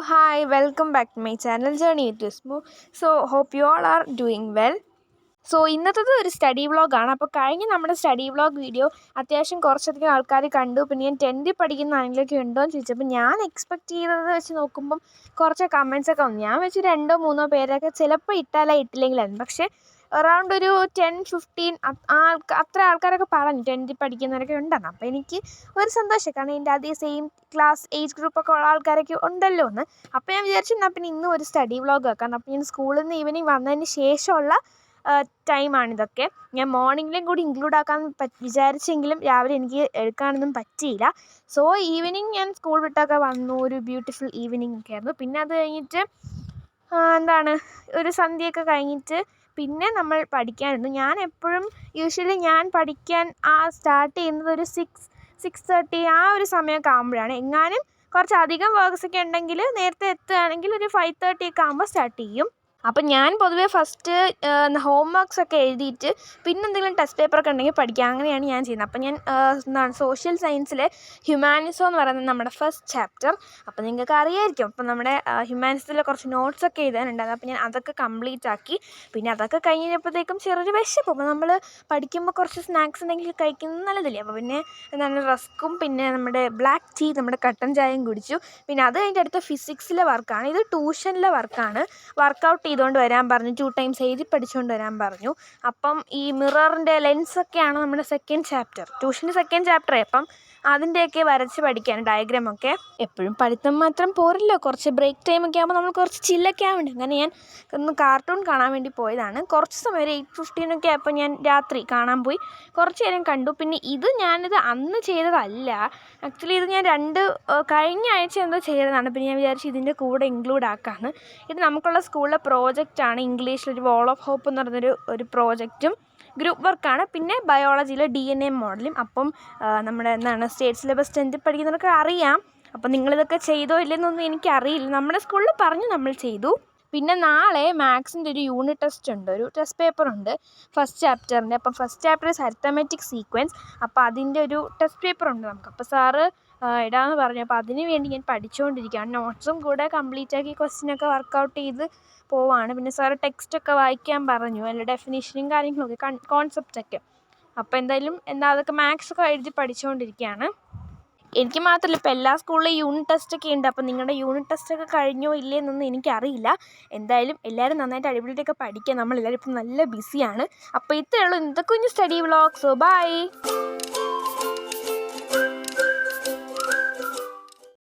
Hi, welcome back to my channel Journey to Smo. Hope you all are doing well. ഇന്നത്തേത് ഒരു study വ്ളോഗാണ്. അപ്പോൾ കഴിഞ്ഞ നമ്മുടെ study vlog video അത്യാവശ്യം കുറച്ചധികം ആൾക്കാർ കണ്ടു. പിന്നെ ഞാൻ 10th പഠിക്കുന്ന ആരെങ്കിലുമൊക്കെ ഉണ്ടോ എന്ന് ചോദിച്ചപ്പോൾ ഞാൻ എക്സ്പെക്റ്റ് ചെയ്തത് വെച്ച് നോക്കുമ്പം കുറച്ച് കമൻസൊക്കെ വന്നു. ഞാൻ വെച്ച് 2-3 പേരൊക്കെ ചിലപ്പോൾ ഇട്ടില്ലെങ്കിലായിരുന്നു. പക്ഷേ അറൗണ്ട് ഒരു 10-15 അത്ര ആൾക്കാരൊക്കെ പറഞ്ഞു 10th പഠിക്കുന്നവരൊക്കെ ഉണ്ടെന്ന്. അപ്പോൾ എനിക്ക് ഒരു സന്തോഷം, കാരണം എൻ്റെ അതേ സെയിം ക്ലാസ് ഏജ് ഗ്രൂപ്പൊക്കെ ഉള്ള ആൾക്കാരൊക്കെ ഉണ്ടല്ലോ എന്ന്. അപ്പോൾ ഞാൻ വിചാരിച്ചു എന്നാൽ പിന്നെ ഇന്നും ഒരു സ്റ്റഡി വ്ളോഗ് ആക്കാം. അപ്പോൾ ഞാൻ സ്കൂളിൽ നിന്ന് ഈവനിങ് വന്നതിന് ശേഷമുള്ള ടൈമാണിതൊക്കെ. ഞാൻ മോർണിംഗിലും കൂടി ഇൻക്ലൂഡ് ആക്കാൻ വിചാരിച്ചെങ്കിലും രാവിലെ എനിക്ക് എടുക്കാനൊന്നും പറ്റിയില്ല. ഈവനിങ് ഞാൻ സ്കൂൾ വിട്ടൊക്കെ വന്നു. ഒരു ബ്യൂട്ടിഫുൾ ഈവനിങ് ഒക്കെ ആയിരുന്നു. പിന്നെ അത് കഴിഞ്ഞിട്ട് ഒരു സന്ധ്യയൊക്കെ കഴിഞ്ഞിട്ട് പിന്നെ നമ്മൾ പഠിക്കാനിരുന്നു. ഞാൻ എപ്പോഴും യൂഷ്വലി ഞാൻ പഠിക്കാൻ സ്റ്റാർട്ട് ചെയ്യുന്നത് ഒരു 6-6:30 ആ ഒരു സമയമൊക്കെ ആകുമ്പോഴാണ്. എങ്ങാനും കുറച്ചധികം വർക്ക്സൊക്കെ ഉണ്ടെങ്കിൽ നേരത്തെ എത്തുകയാണെങ്കിൽ ഒരു 5:30 ഒക്കെ ആകുമ്പോൾ സ്റ്റാർട്ട് ചെയ്യും. അപ്പം ഞാൻ പൊതുവേ ഫസ്റ്റ് ഹോം വർക്ക്സൊക്കെ എഴുതിയിട്ട് പിന്നെ എന്തെങ്കിലും ടെസ്റ്റ് പേപ്പറൊക്കെ ഉണ്ടെങ്കിൽ പഠിക്കുക, അങ്ങനെയാണ് ഞാൻ ചെയ്യുന്നത്. അപ്പം ഞാൻ സോഷ്യൽ സയൻസിലെ ഹ്യൂമാനിസം എന്ന് പറയുന്നത് നമ്മുടെ ഫസ്റ്റ് ചാപ്റ്റർ. അപ്പം നിങ്ങൾക്ക് അറിയാമായിരിക്കും. അപ്പം നമ്മുടെ ഹ്യൂമാനിസത്തിലെ കുറച്ച് നോട്ട്സൊക്കെ എഴുതാനുണ്ടായിരുന്നു. അപ്പം ഞാൻ അതൊക്കെ കംപ്ലീറ്റ് ആക്കി. പിന്നെ അതൊക്കെ കഴിഞ്ഞപ്പോഴത്തേക്കും ചെറിയൊരു വിശപ്പ്. അപ്പോൾ നമ്മൾ പഠിക്കുമ്പോൾ കുറച്ച് സ്നാക്സ് എന്തെങ്കിലും കഴിക്കുന്നത് നല്ലതല്ലേ. അപ്പോൾ പിന്നെ റസ്ക്കും പിന്നെ നമ്മുടെ ബ്ലാക്ക് ടീ, നമ്മുടെ കട്ടൻ ചായയും കുടിച്ചു. പിന്നെ അത് കഴിഞ്ഞിട്ട് അടുത്ത ഫിസിക്സിലെ വർക്കാണ്. ഇത് ട്യൂഷനിലെ വർക്കാണ്. വർക്കൗട്ട് ചെയ്തുകൊണ്ട് വരാൻ പറഞ്ഞു. 2 times എഴുതി പഠിച്ചുകൊണ്ട് വരാൻ പറഞ്ഞു. അപ്പം ഈ മിററിൻ്റെ ലെൻസൊക്കെയാണ് നമ്മുടെ സെക്കൻഡ് ചാപ്റ്റർ. ട്യൂഷൻ്റെ സെക്കൻഡ് ചാപ്റ്ററേ. അപ്പം അതിൻ്റെയൊക്കെ വരച്ച് പഠിക്കാൻ ഡയഗ്രാമൊക്കെ. എപ്പോഴും പഠിത്തം മാത്രം പോരല്ലോ, കുറച്ച് ബ്രേക്ക് ടൈമൊക്കെ ആകുമ്പോൾ നമ്മൾ കുറച്ച് ചില്ലൊക്കെ ആവേണ്ടേ. അങ്ങനെ ഞാൻ ഒന്ന് കാർട്ടൂൺ കാണാൻ വേണ്ടി പോയതാണ്. കുറച്ച് സമയം ഒരു 8:15 ആയപ്പോൾ ഞാൻ രാത്രി കാണാൻ പോയി. കുറച്ച് നേരം കണ്ടു. പിന്നെ ഞാനിത് അന്ന് ചെയ്തതല്ല. ആക്ച്വലി ഇത് ഞാൻ കഴിഞ്ഞ ആഴ്ച എന്തോ ചെയ്തതാണ്. പിന്നെ ഞാൻ വിചാരിച്ചു ഇതിൻ്റെ കൂടെ ഇൻക്ലൂഡ് ആക്കാമെന്ന്. ഇത് നമുക്കുള്ള സ്കൂളിലെ പ്രോജക്റ്റാണ്. ഇംഗ്ലീഷിലൊരു വാൾ ഓഫ് ഹോപ്പ് എന്ന് പറഞ്ഞൊരു പ്രോജക്റ്റും ഗ്രൂപ്പ് വർക്കാണ്. പിന്നെ ബയോളജിയിലെ DNA മോഡലും. അപ്പം നമ്മുടെ സ്റ്റേറ്റ് സിലബസ് 10th പഠിക്കുന്നവർക്ക് അറിയാം. അപ്പം നിങ്ങളിതൊക്കെ ചെയ്തോ ഇല്ലെന്നൊന്നും എനിക്കറിയില്ല. നമ്മുടെ സ്കൂളിൽ പറഞ്ഞു, നമ്മൾ ചെയ്തു. പിന്നെ നാളെ മാത്സിൻ്റെ ഒരു യൂണിറ്റ് ടെസ്റ്റ് ഉണ്ട്, ഒരു ടെസ്റ്റ് പേപ്പറുണ്ട് ഫസ്റ്റ് ചാപ്റ്ററിൻ്റെ. അപ്പം first chapter is arithmetic sequence. അപ്പോൾ അതിൻ്റെ ഒരു ടെസ്റ്റ് പേപ്പറുണ്ട് നമുക്ക്. അപ്പോൾ സാറ് ഇടാമെന്ന് പറഞ്ഞു. അപ്പോൾ അതിന് വേണ്ടി ഞാൻ പഠിച്ചുകൊണ്ടിരിക്കുകയാണ്. നോട്ട്സും കൂടെ കംപ്ലീറ്റ് ആക്കി ക്വസ്റ്റ്യനൊക്കെ വർക്കൗട്ട് ചെയ്ത് പോവാണ്. പിന്നെ സാറ് ടെക്സ്റ്റൊക്കെ വായിക്കാൻ പറഞ്ഞു, അതിൻ്റെ ഡെഫിനിഷനും കാര്യങ്ങളൊക്കെ കോൺസെപ്റ്റൊക്കെ. അപ്പോൾ അതൊക്കെ മാത്സൊക്കെ എഴുതി പഠിച്ചുകൊണ്ടിരിക്കുകയാണ്. എനിക്ക് മാത്രമല്ല, ഇപ്പോൾ എല്ലാ സ്കൂളിലും യൂണിറ്റ് ടെസ്റ്റൊക്കെ ഉണ്ട്. അപ്പോൾ നിങ്ങളുടെ യൂണിറ്റ് ടെസ്റ്റൊക്കെ കഴിഞ്ഞോ ഇല്ലേ എന്നൊന്നും എനിക്കറിയില്ല. എന്തായാലും എല്ലാവരും നന്നായിട്ട് അടിപൊളിയായിട്ടൊക്കെ പഠിക്കുക. നമ്മളെല്ലാവരും ഇപ്പം നല്ല ബിസിയാണ്. അപ്പോൾ ഇത്രയേ ഉള്ളൂ ഇന്നത്തെ കുഞ്ഞ് സ്റ്റഡി വ്ളോഗ്. ബൈ.